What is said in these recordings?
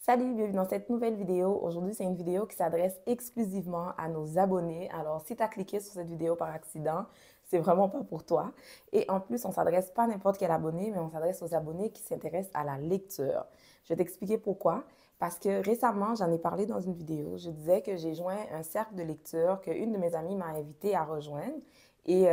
Salut, bienvenue dans cette nouvelle vidéo. Aujourd'hui, c'est une vidéo qui s'adresse exclusivement à nos abonnés. Alors, si tu as cliqué sur cette vidéo par accident, c'est vraiment pas pour toi. Et en plus, on s'adresse pas à n'importe quel abonné, mais on s'adresse aux abonnés qui s'intéressent à la lecture. Je vais t'expliquer pourquoi. Parce que récemment, j'en ai parlé dans une vidéo. Je disais que j'ai joint un cercle de lecture qu'une de mes amies m'a invité à rejoindre. Et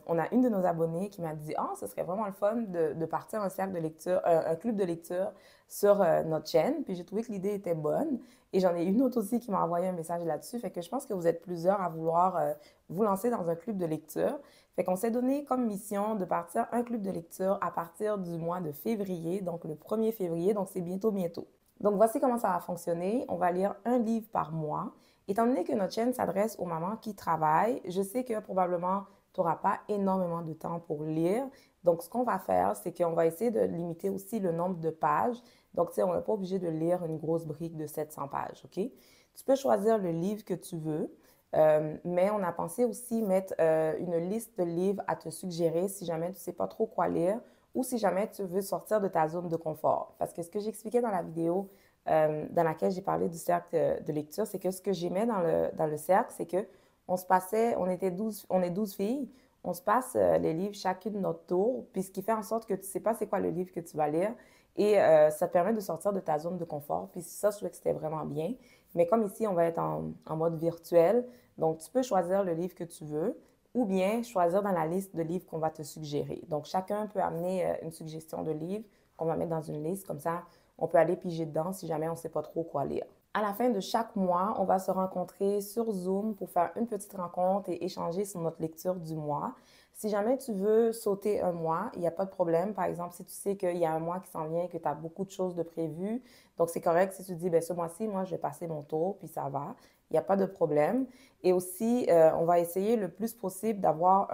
on a une de nos abonnées qui m'a dit, ah, ce serait vraiment le fun de partir un cercle de lecture, un club de lecture sur notre chaîne. Puis j'ai trouvé que l'idée était bonne. Et j'en ai une autre aussi qui m'a envoyé un message là-dessus. Fait que je pense que vous êtes plusieurs à vouloir vous lancer dans un club de lecture. Fait qu'on s'est donné comme mission de partir un club de lecture à partir du mois de février, donc le 1er février, donc c'est bientôt, bientôt. Donc voici comment ça va fonctionner. On va lire un livre par mois. Étant donné que notre chaîne s'adresse aux mamans qui travaillent, je sais que probablement tu n'auras pas énormément de temps pour lire. Donc, ce qu'on va faire, c'est qu'on va essayer de limiter aussi le nombre de pages. Donc, tu sais, on n'est pas obligé de lire une grosse brique de 700 pages, OK? Tu peux choisir le livre que tu veux, mais on a pensé aussi mettre une liste de livres à te suggérer si jamais tu ne sais pas trop quoi lire ou si jamais tu veux sortir de ta zone de confort. Parce que ce que j'expliquais dans la vidéo dans laquelle j'ai parlé du cercle de lecture, c'est que ce que j'aimais dans le cercle, c'est que on se passait, on est 12 filles, on se passe les livres chacune notre tour, puis ce qui fait en sorte que tu ne sais pas c'est quoi le livre que tu vas lire et ça te permet de sortir de ta zone de confort. Puis ça, je trouvais que c'était vraiment bien. Mais comme ici, on va être en mode virtuel, donc tu peux choisir le livre que tu veux ou bien choisir dans la liste de livres qu'on va te suggérer. Donc chacun peut amener une suggestion de livre qu'on va mettre dans une liste, comme ça on peut aller piger dedans si jamais on ne sait pas trop quoi lire. À la fin de chaque mois, on va se rencontrer sur Zoom pour faire une petite rencontre et échanger sur notre lecture du mois. Si jamais tu veux sauter un mois, il n'y a pas de problème. Par exemple, si tu sais qu'il y a un mois qui s'en vient et que tu as beaucoup de choses de prévues, donc c'est correct si tu dis, ben ce mois-ci, moi, je vais passer mon tour, puis ça va. Il n'y a pas de problème. Et aussi, on va essayer le plus possible d'avoir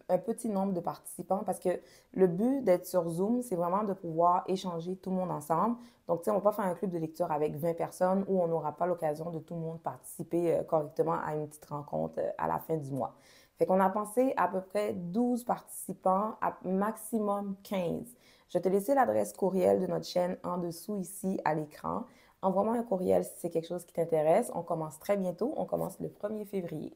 un petit nombre de participants parce que le but d'être sur Zoom, c'est vraiment de pouvoir échanger tout le monde ensemble. Donc, tu sais, on ne va pas faire un club de lecture avec 20 personnes où on n'aura pas l'occasion de tout le monde participer correctement à une petite rencontre à la fin du mois. Fait qu'on a pensé à peu près 12 participants, à maximum 15. Je vais te laisser l'adresse courriel de notre chaîne en dessous ici à l'écran. Envoie-moi un courriel si c'est quelque chose qui t'intéresse. On commence très bientôt. On commence le 1er février.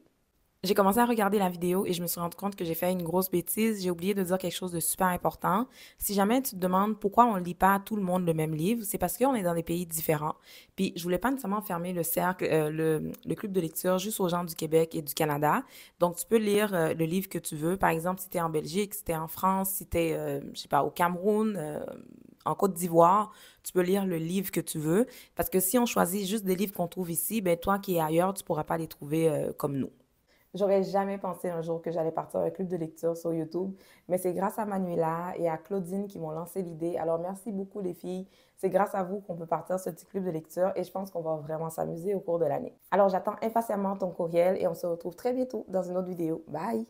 J'ai commencé à regarder la vidéo et je me suis rendu compte que j'ai fait une grosse bêtise. J'ai oublié de dire quelque chose de super important. Si jamais tu te demandes pourquoi on ne lit pas tout le monde le même livre, c'est parce qu'on est dans des pays différents. Puis je voulais pas nécessairement fermer le cercle, le club de lecture juste aux gens du Québec et du Canada. Donc tu peux lire le livre que tu veux. Par exemple, si tu es en Belgique, si tu es en France, si tu es, je sais pas, au Cameroun, en Côte d'Ivoire, tu peux lire le livre que tu veux. Parce que si on choisit juste des livres qu'on trouve ici, ben toi qui es ailleurs, tu pourras pas les trouver comme nous. J'aurais jamais pensé un jour que j'allais partir un club de lecture sur YouTube, mais c'est grâce à Manuela et à Claudine qui m'ont lancé l'idée. Alors merci beaucoup les filles. C'est grâce à vous qu'on peut partir ce petit club de lecture et je pense qu'on va vraiment s'amuser au cours de l'année. Alors j'attends impatiemment ton courriel et on se retrouve très bientôt dans une autre vidéo. Bye!